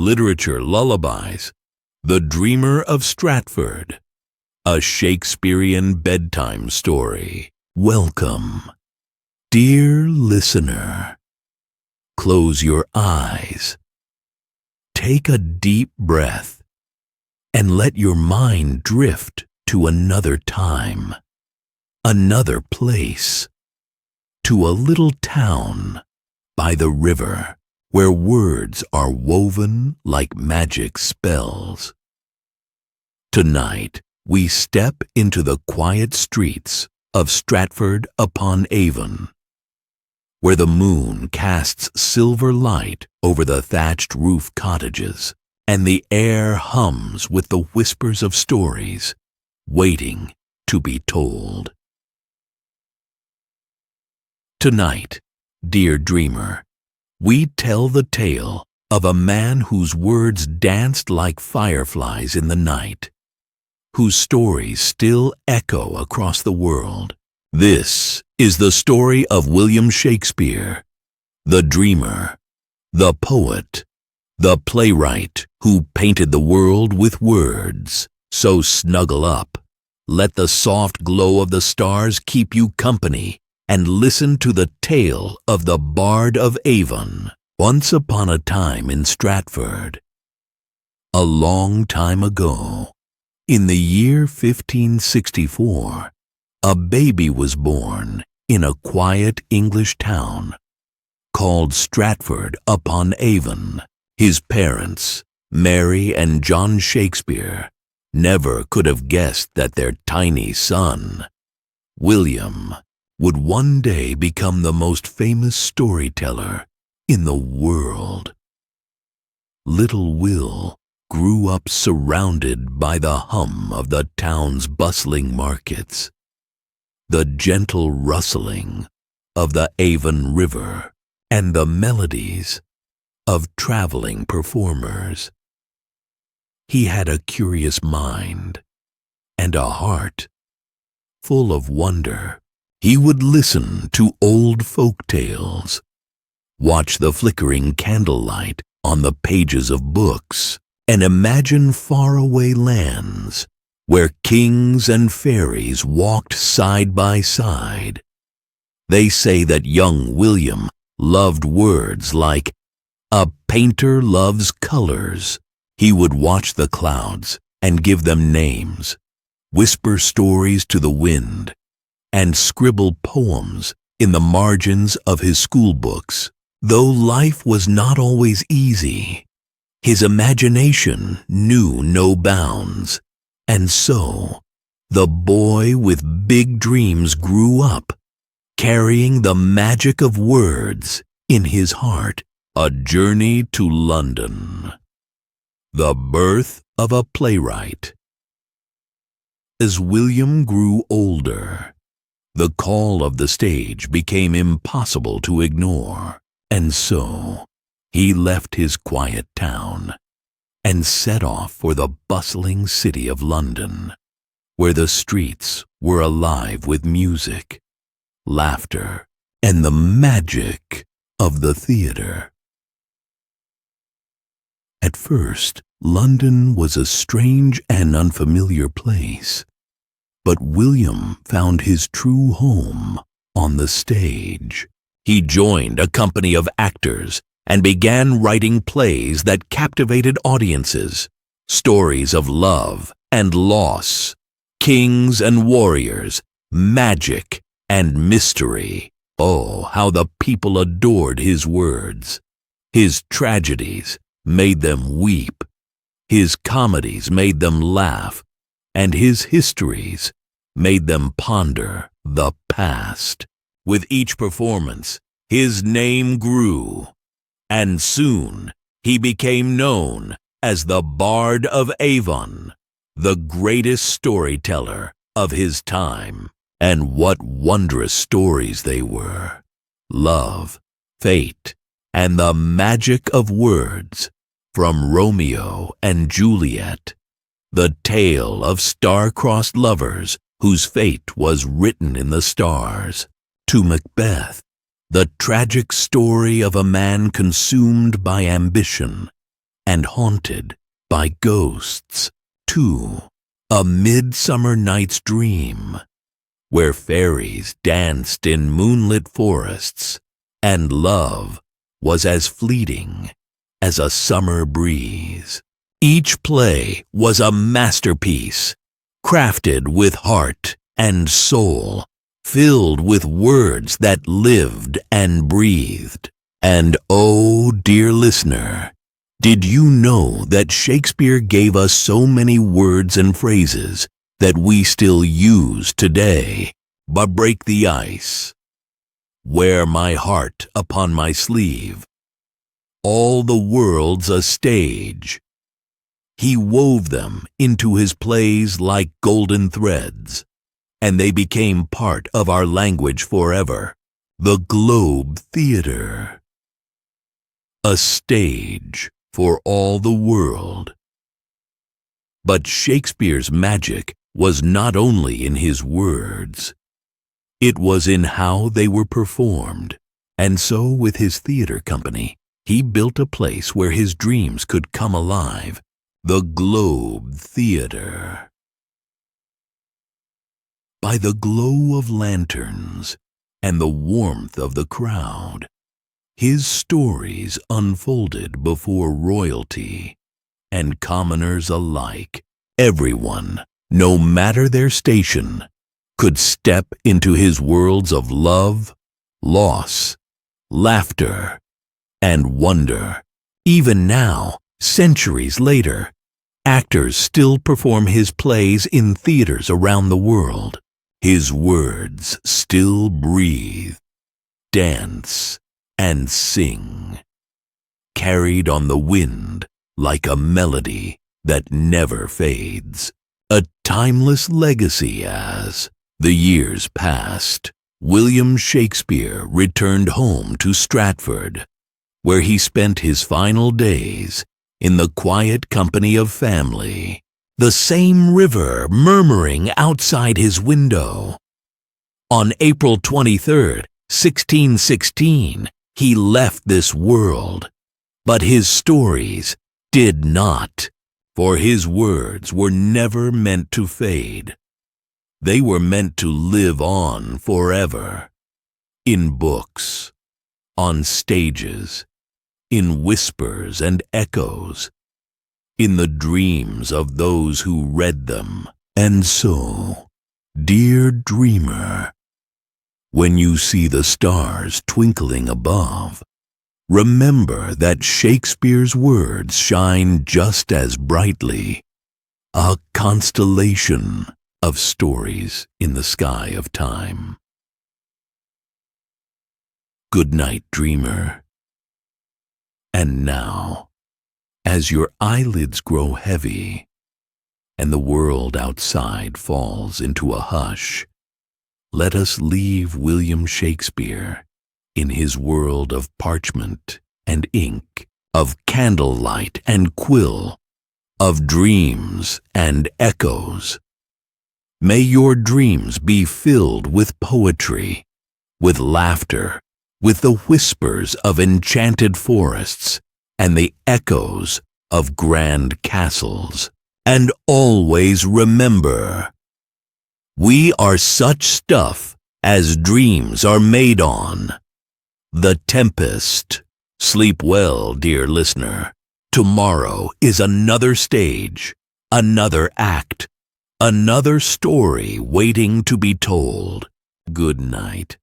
literature lullabies, The Dreamer of Stratford, a Shakespearean bedtime story. Welcome, dear listener. Close your eyes, take a deep breath, and let your mind drift to another time, another place, to a little town by the river where words are woven like magic spells. Tonight, we step into the quiet streets of Stratford-upon-Avon, where the moon casts silver light over the thatched roof cottages, and the air hums with the whispers of stories waiting to be told. Tonight, dear dreamer, we tell the tale of a man whose words danced like fireflies in the night, whose stories still echo across the world. This is the story of William Shakespeare, the dreamer, the poet, the playwright who painted the world with words. So snuggle up, let the soft glow of the stars keep you company, and listen to the tale of the Bard of Avon. Once upon a time in Stratford, a long time ago, in the year 1564, a baby was born in a quiet English town called Stratford-upon-Avon. His parents, Mary and John Shakespeare, never could have guessed that their tiny son, William, would one day become the most famous storyteller in the world. Little Will grew up surrounded by the hum of the town's bustling markets, the gentle rustling of the Avon River, and the melodies of traveling performers. He had a curious mind and a heart full of wonder. He would listen to old folk tales, watch the flickering candlelight on the pages of books, and imagine faraway lands where kings and fairies walked side by side. They say that young William loved words like a painter loves colors. He would watch the clouds and give them names, whisper stories to the wind, and scribble poems in the margins of his school books. Though life was not always easy, his imagination knew no bounds. And so, the boy with big dreams grew up, carrying the magic of words in his heart. A journey to London. The birth of a playwright. As William grew older, the call of the stage became impossible to ignore, and so he left his quiet town and set off for the bustling city of London, where the streets were alive with music, laughter, and the magic of the theater. At first, London was a strange and unfamiliar place, but William found his true home on the stage. He joined a company of actors and began writing plays that captivated audiences, stories of love and loss, kings and warriors, magic and mystery. Oh, how the people adored his words. His tragedies made them weep, his comedies made them laugh, and his histories made them ponder the past. With each performance, his name grew, and soon he became known as the Bard of Avon, the greatest storyteller of his time. And what wondrous stories they were! Love, fate, and the magic of words, from Romeo and Juliet, the tale of star-crossed lovers whose fate was written in the stars, to Macbeth, the tragic story of a man consumed by ambition and haunted by ghosts, too. A midsummer night's dream, where fairies danced in moonlit forests, and love was as fleeting as a summer breeze. Each play was a masterpiece, crafted with heart and soul, filled with words that lived and breathed. And oh, dear listener, did you know that Shakespeare gave us so many words and phrases that we still use today? But break the ice. Wear my heart upon my sleeve. All the world's a stage. He wove them into his plays like golden threads, and they became part of our language forever. The Globe Theatre. A stage for all the world. But Shakespeare's magic was not only in his words. It was in how they were performed. And so with his theater company, he built a place where his dreams could come alive. The Globe Theatre. By the glow of lanterns and the warmth of the crowd, his stories unfolded before royalty and commoners alike. Everyone, no matter their station, could step into his worlds of love, loss, laughter, and wonder. Even now, centuries later, actors still perform his plays in theaters around the world. His words still breathe, dance, and sing, carried on the wind like a melody that never fades. A timeless legacy. As the years passed, William Shakespeare returned home to Stratford, where he spent his final days in the quiet company of family, the same river murmuring outside his window. On April 23rd, 1616, he left this world, but his stories did not, for his words were never meant to fade. They were meant to live on forever, in books, on stages, in whispers and echoes, in the dreams of those who read them. And so, dear dreamer, when you see the stars twinkling above, remember that Shakespeare's words shine just as brightly, a constellation of stories in the sky of time. Good night, dreamer. And now, as your eyelids grow heavy and the world outside falls into a hush, let us leave William Shakespeare in his world of parchment and ink, of candlelight and quill, of dreams and echoes. May your dreams be filled with poetry, with laughter, with the whispers of enchanted forests and the echoes of grand castles. And always remember, we are such stuff as dreams are made on. The Tempest. Sleep well, dear listener. Tomorrow is another stage, another act, another story waiting to be told. Good night.